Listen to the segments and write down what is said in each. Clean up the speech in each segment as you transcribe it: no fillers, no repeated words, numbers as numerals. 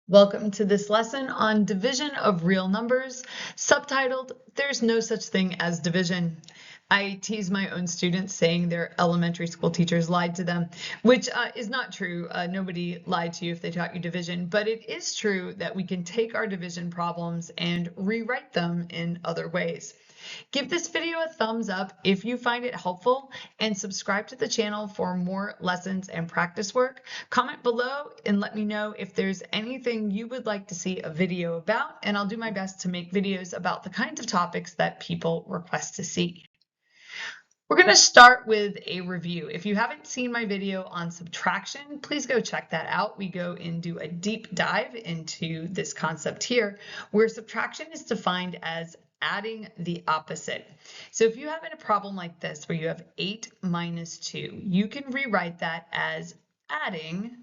Welcome to this lesson on division of real numbers, subtitled, There's No Such Thing as Division. I tease my own students saying their elementary school teachers lied to them, which is not true. Nobody lied to you if they taught you division, but it is true that we can take our division problems and rewrite them in other ways. Give this video a thumbs up if you find it helpful and subscribe to the channel for more lessons and practice work. Comment below and let me know if there's anything you would like to see a video about, and I'll do my best to make videos about the kinds of topics that people request to see. We're going to start with a review. If you haven't seen my video on subtraction, please go check that out. We go into a deep dive into this concept here, where subtraction is defined as adding the opposite. So if you have a problem like this, where you have 8 minus 2, you can rewrite that as adding.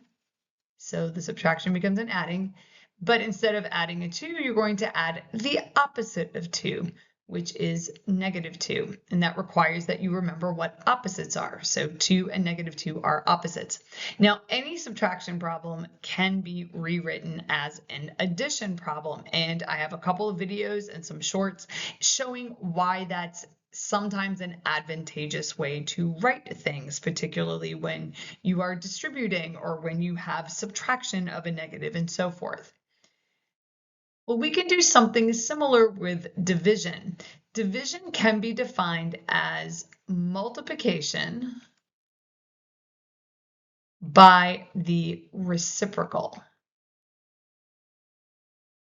So the subtraction becomes an adding, but instead of adding a 2, you're going to add the opposite of 2, which is negative 2. And that requires that you remember what opposites are. So 2 and negative 2 are opposites. Now, any subtraction problem can be rewritten as an addition problem. And I have a couple of videos and some shorts showing why that's sometimes an advantageous way to write things, particularly when you are distributing or when you have subtraction of a negative and so forth. Well, we can do something similar with division. Division can be defined as multiplication by the reciprocal.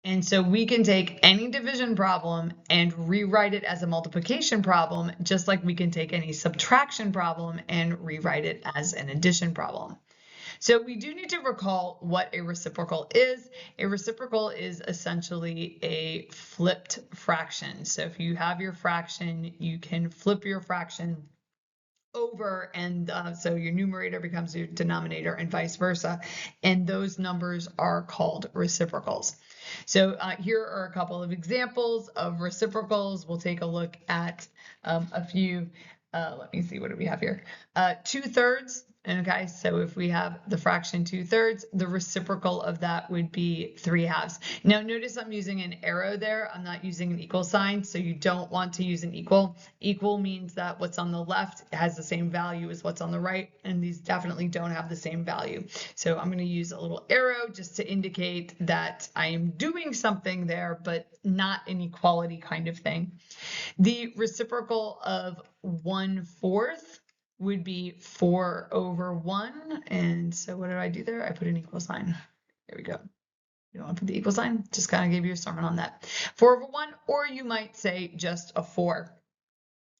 And so we can take any division problem and rewrite it as a multiplication problem, just like we can take any subtraction problem and rewrite it as an addition problem. So we do need to recall what a reciprocal is. A reciprocal is essentially a flipped fraction. So if you have your fraction, you can flip your fraction over, and so your numerator becomes your denominator and vice versa. And those numbers are called reciprocals. So here are a couple of examples of reciprocals. We'll take a look at a few. Let me see, what do we have here? 2/3. Okay, so if we have the fraction 2/3, the reciprocal of that would be 3/2. Now notice I'm using an arrow there. I'm not using an equal sign, so you don't want to use an equal. Equal means that what's on the left has the same value as what's on the right, and these definitely don't have the same value. So I'm going to use a little arrow just to indicate that I am doing something there, but not an equality kind of thing. The reciprocal of 1/4 would be 4/1. And so what did I do there? I put an equal sign. There we go. You don't want to put the equal sign? Just kind of gave you a sermon on that. 4/1, or you might say just a 4.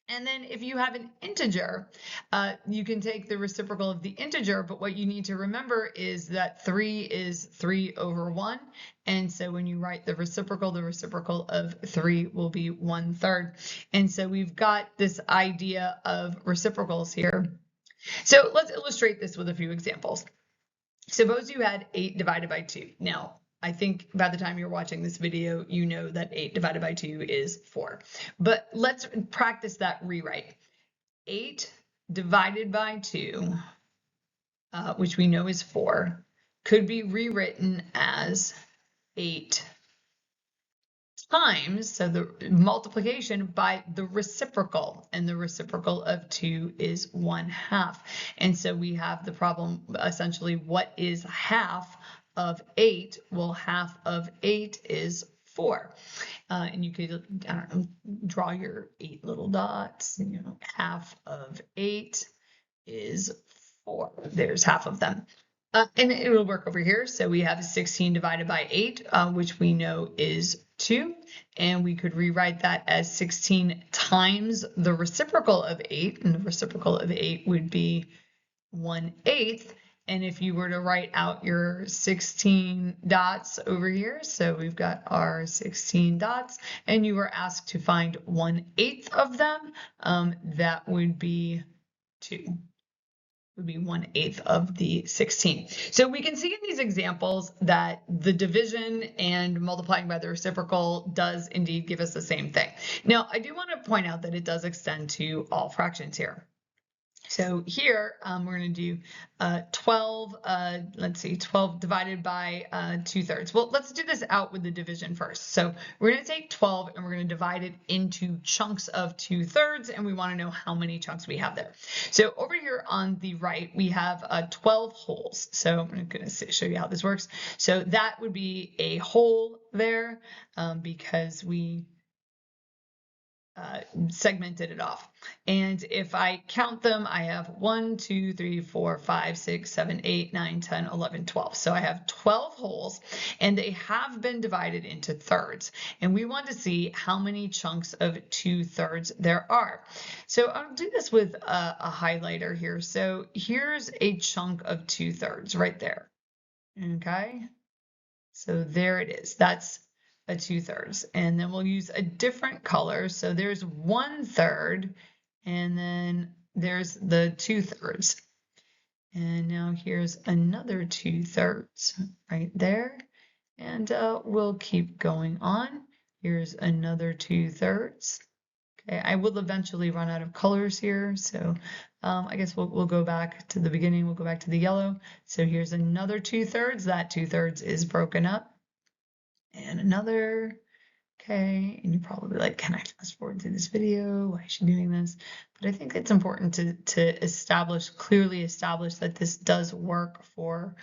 And then if you have an integer, you can take the reciprocal of the integer, but what you need to remember is that 3 is 3/1. And so when you write the reciprocal of 3 will be 1/3. And so we've got this idea of reciprocals here. So let's illustrate this with a few examples. Suppose you had 8 divided by 2. Now, I think by the time you're watching this video, you know that 8 divided by 2 is 4. But let's practice that rewrite. 8 divided by 2, which we know is 4, could be rewritten as 8 times, so the multiplication by the reciprocal, and the reciprocal of 2 is 1/2. And so we have the problem, essentially, what is half of 8? Well, half of 8 is 4. And you could, I don't know, draw your 8 little dots. You know, half of 8 is 4. There's half of them. And it will work over here. So we have 16 divided by 8, which we know is 2. And we could rewrite that as 16 times the reciprocal of 8. And the reciprocal of 8 would be 1/8. And if you were to write out your 16 dots over here, so we've got our 16 dots, and you were asked to find 1/8 of them, that would be 2. Would be 1/8 of the 16. So we can see in these examples that the division and multiplying by the reciprocal does indeed give us the same thing. Now, I do want to point out that it does extend to all fractions here. So here we're going to do 12, let's see, 12 divided by 2/3. Well, let's do this out with the division first. So we're going to take 12 and we're going to divide it into chunks of 2/3, and we want to know how many chunks we have there. So over here on the right, we have 12 wholes. So I'm going to show you how this works. So that would be a whole there because we segmented it off. And if I count them, I have 1, 2, 3, 4, 5, 6, 7, 8, 9, 10, 11, 12. So I have 12 wholes, and they have been divided into thirds. And we want to see how many chunks of 2/3 there are. So I'll do this with a highlighter here. So here's a chunk of 2/3 right there. Okay. So there it is. That's a 2/3. And then we'll use a different color. So there's 1/3, and then there's the 2/3. And now here's another 2/3 right there. And we'll keep going on. Here's another 2/3. Okay, I will eventually run out of colors here. So I guess we'll go back to the beginning. We'll go back to the yellow. So here's another 2/3. That 2/3 is broken up. And another, okay, and you're probably like, can I fast forward through this video? Why is she doing this? But I think it's important to clearly establish that this does work for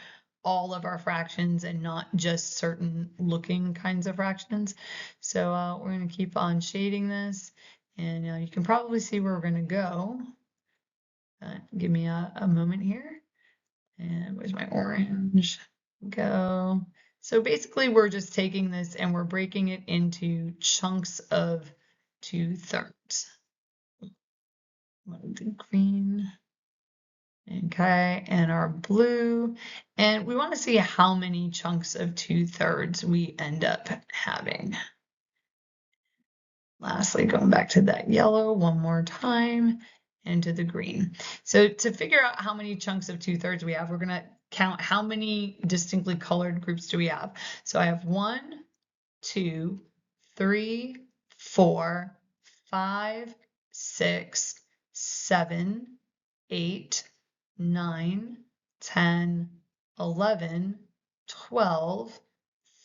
all of our fractions and not just certain looking kinds of fractions. So we're going to keep on shading this, and you can probably see where we're going to go. Give me a moment here. And where's my orange? Go. So basically we're just taking this and we're breaking it into chunks of 2/3. The green. Okay, and our blue. And we want to see how many chunks of 2/3 we end up having. Lastly, going back to that yellow one more time and to the green. So to figure out how many chunks of 2/3 we have, we're going to count how many distinctly colored groups do we have. So I have 1, 2, 3, 4, 5, 6, 7, 8, 9, 10, 11, 12,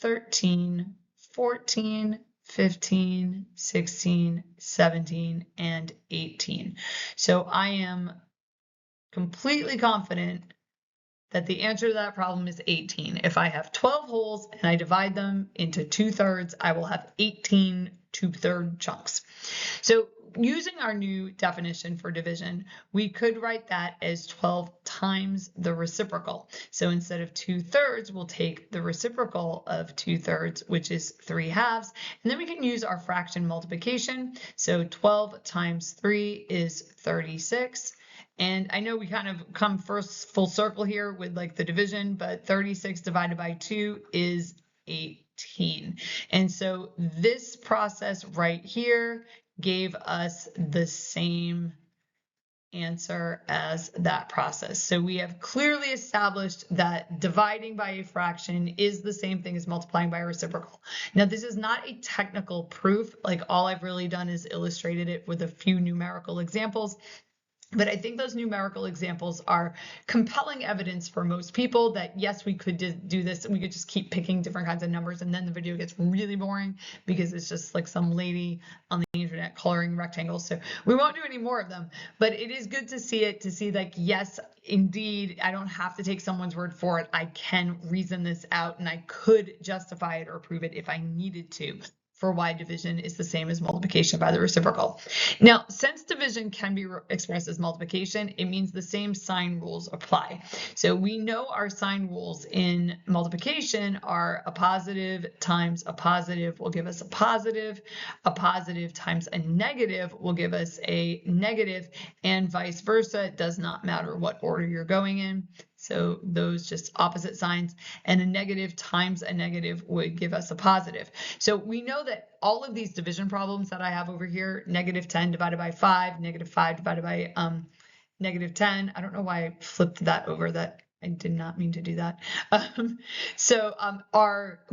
13, 14, 15, 16, 17, and 18. So I am completely confident that the answer to that problem is 18. If I have 12 holes and I divide them into 2/3, I will have 18 2/3 chunks. So using our new definition for division, we could write that as 12 times the reciprocal. So instead of 2/3, we'll take the reciprocal of 2/3, which is 3/2, and then we can use our fraction multiplication. So 12 times 3 is 36. And I know we kind of come first full circle here with like the division, but 36 divided by 2 is 18. And so this process right here gave us the same answer as that process. So we have clearly established that dividing by a fraction is the same thing as multiplying by a reciprocal. Now, this is not a technical proof. Like all I've really done is illustrated it with a few numerical examples. But I think those numerical examples are compelling evidence for most people that, yes, we could do this. We could just keep picking different kinds of numbers, and then the video gets really boring because it's just like some lady on the internet coloring rectangles. So we won't do any more of them. But it is good to see it, to see like, yes, indeed, I don't have to take someone's word for it. I can reason this out, and I could justify it or prove it if I needed to, for why division is the same as multiplication by the reciprocal. Now, since division can be expressed as multiplication, it means the same sign rules apply. So we know our sign rules in multiplication are a positive times a positive will give us a positive times a negative will give us a negative, and vice versa. It does not matter what order you're going in. So those just opposite signs, and a negative times a negative would give us a positive. So we know that all of these division problems that I have over here, -10 divided by 5, -5 divided by -10. I don't know why I flipped that over. That I did not mean to do that.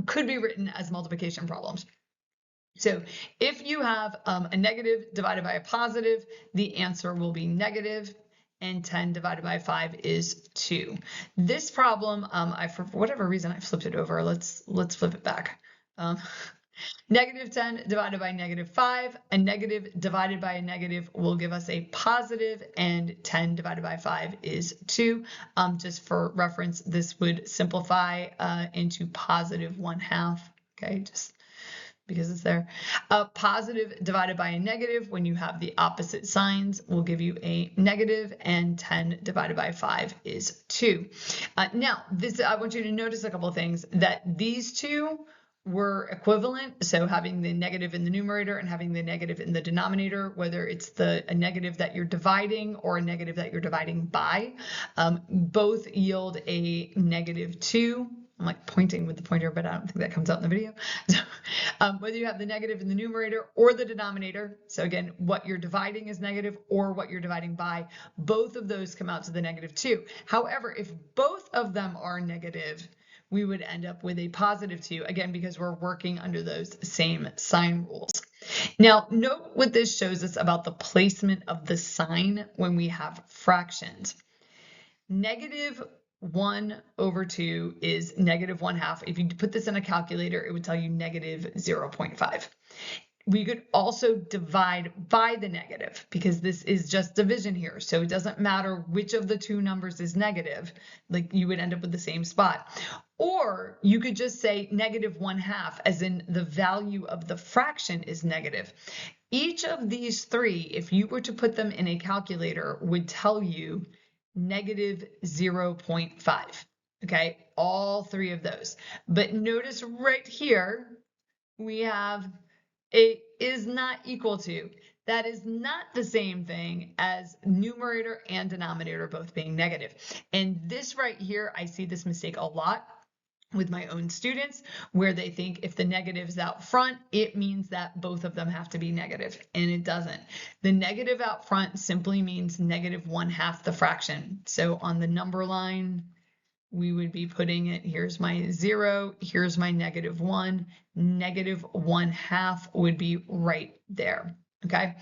Could be written as multiplication problems. So if you have a negative divided by a positive, the answer will be negative. and 10 divided by 5 is 2. This problem, for whatever reason, I flipped it over. Let's flip it back. Negative 10 divided by negative 5, a negative divided by a negative will give us a positive, and 10 divided by 5 is 2. Just for reference, this would simplify into positive 1/2, okay, just because it's there. Positive divided by a negative, when you have the opposite signs, will give you a negative, and 10 divided by 5 is 2. Now, I want you to notice a couple of things, that these two were equivalent, so having the negative in the numerator and having the negative in the denominator, whether it's a negative that you're dividing or a negative that you're dividing by, both yield a -2. I'm like pointing with the pointer, but I don't think that comes out in the video. So, whether you have the negative in the numerator or the denominator, so again, what you're dividing is negative or what you're dividing by, both of those come out to the -2. However, if both of them are negative, we would end up with a +2, again, because we're working under those same sign rules. Now, note what this shows us about the placement of the sign when we have fractions. -1/2 is -1/2. If you put this in a calculator, it would tell you -0.5. We could also divide by the negative, because this is just division here. So it doesn't matter which of the two numbers is negative, like you would end up with the same spot. Or you could just say -1/2, as in the value of the fraction is negative. Each of these three, if you were to put them in a calculator, would tell you -0.5. Okay, all three of those. But notice right here, we have it is not equal to. That is not the same thing as numerator and denominator both being negative. And this right here, I see this mistake a lot with my own students, where they think if the negative is out front, it means that both of them have to be negative, and it doesn't. The negative out front simply means -1/2 the fraction. So on the number line, we would be putting it, here's my 0, here's my -1, -1/2 would be right there, okay?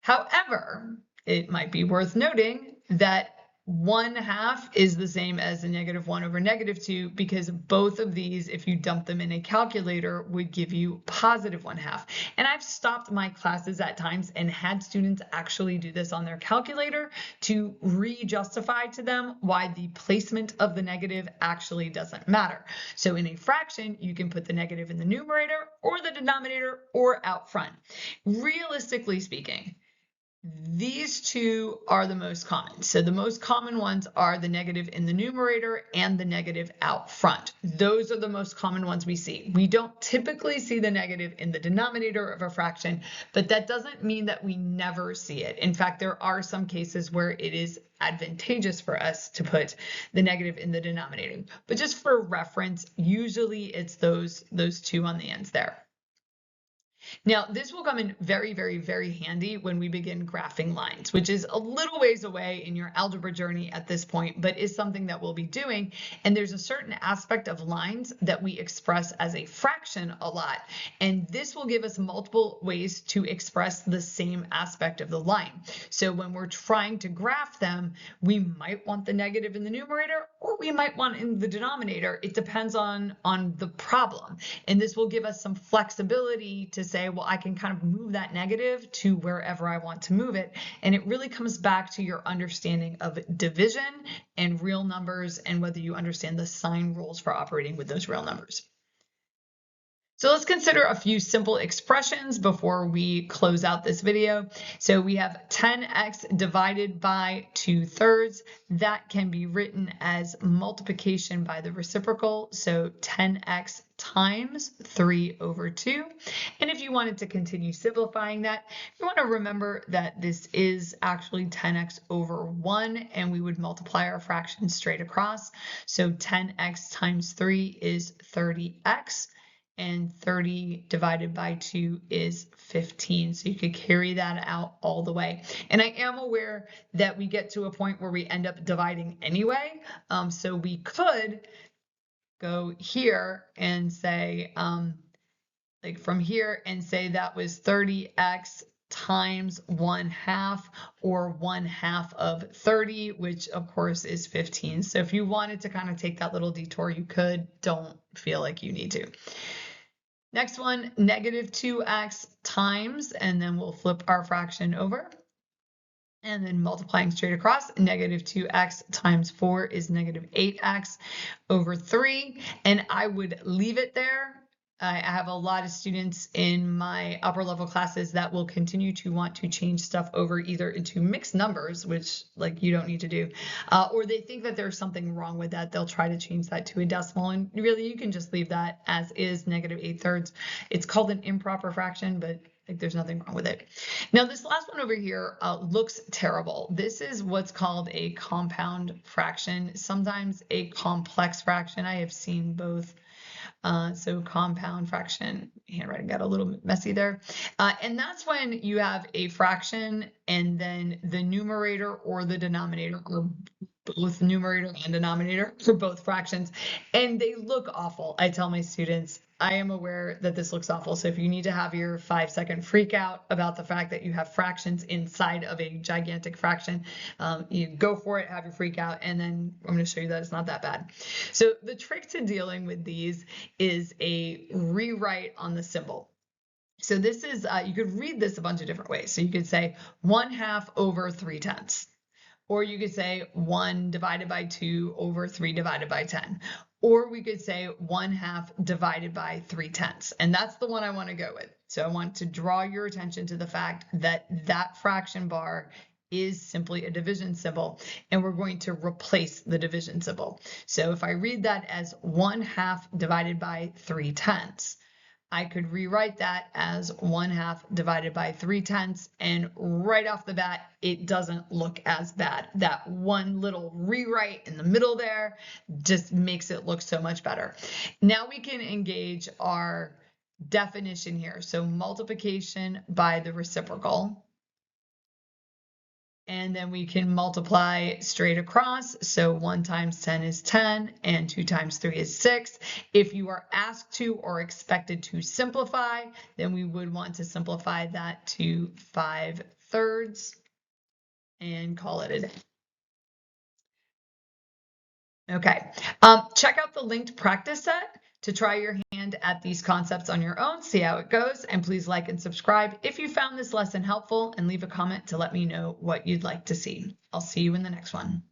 However, it might be worth noting that 1/2 is the same as a -1 over -2, because both of these, if you dump them in a calculator, would give you +1/2. And I've stopped my classes at times and had students actually do this on their calculator to re-justify to them why the placement of the negative actually doesn't matter. So in a fraction, you can put the negative in the numerator or the denominator or out front. Realistically speaking, these two are the most common. So the most common ones are the negative in the numerator and the negative out front. Those are the most common ones we see. We don't typically see the negative in the denominator of a fraction, but that doesn't mean that we never see it. In fact, there are some cases where it is advantageous for us to put the negative in the denominator. But just for reference, usually it's those two on the ends there. Now, this will come in very, very, very handy when we begin graphing lines, which is a little ways away in your algebra journey at this point, but is something that we'll be doing. And there's a certain aspect of lines that we express as a fraction a lot. And this will give us multiple ways to express the same aspect of the line. So when we're trying to graph them, we might want the negative in the numerator, or we might want in the denominator. It depends on the problem. And this will give us some flexibility to say, well, I can kind of move that negative to wherever I want to move it. And it really comes back to your understanding of division and real numbers, and whether you understand the sign rules for operating with those real numbers. So let's consider a few simple expressions before we close out this video. So we have 10x divided by 2/3. That can be written as multiplication by the reciprocal. So 10x times 3/2. And if you wanted to continue simplifying that, you want to remember that this is actually 10x over 1, and we would multiply our fraction straight across. So 10x times 3 is 30x. And 30 divided by 2 is 15. So you could carry that out all the way. And I am aware that we get to a point where we end up dividing anyway. So we could go here and say, like from here, and say that was 30x times 1/2, or 1/2 of 30, which of course is 15. So if you wanted to kind of take that little detour, you could. Don't feel like you need to. Next one, negative 2x times, and then we'll flip our fraction over. And then multiplying straight across, negative 2x times 4 is negative 8x over 3. And I would leave it there. I have a lot of students in my upper level classes that will continue to want to change stuff over either into mixed numbers, which like you don't need to do, or they think that there's something wrong with that. They'll try to change that to a decimal, and really you can just leave that as is, negative 8/3. It's called an improper fraction, but like there's nothing wrong with it. Now this last one over here looks terrible. This is what's called a compound fraction, sometimes a complex fraction. I have seen both. So compound fraction, handwriting got a little messy there. And that's when you have a fraction and then the numerator or the denominator, or both numerator and denominator for both fractions, and they look awful. I tell my students, I am aware that this looks awful. So if you need to have your 5-second freak out about the fact that you have fractions inside of a gigantic fraction, you go for it, have your freak out, and then I'm going to show you that it's not that bad. So the trick to dealing with these is a rewrite on the symbol. So this is, you could read this a bunch of different ways. So you could say 1/2 over 3/10. Or you could say 1 divided by 2 over 3 divided by 10. Or we could say 1/2 divided by 3/10. And that's the one I want to go with. So I want to draw your attention to the fact that that fraction bar is simply a division symbol, and we're going to replace the division symbol. So if I read that as 1/2 divided by 3/10, I could rewrite that as 1/2 divided by 3/10, and right off the bat, it doesn't look as bad. That one little rewrite in the middle there just makes it look so much better. Now we can engage our definition here. So multiplication by the reciprocal. And then we can multiply straight across. So 1 times 10 is 10, and 2 times 3 is 6. If you are asked to or expected to simplify, then we would want to simplify that to 5/3 and call it a day. Okay, check out the linked practice set to try your hand at these concepts on your own, see how it goes, and please like and subscribe if you found this lesson helpful, and leave a comment to let me know what you'd like to see. I'll see you in the next one.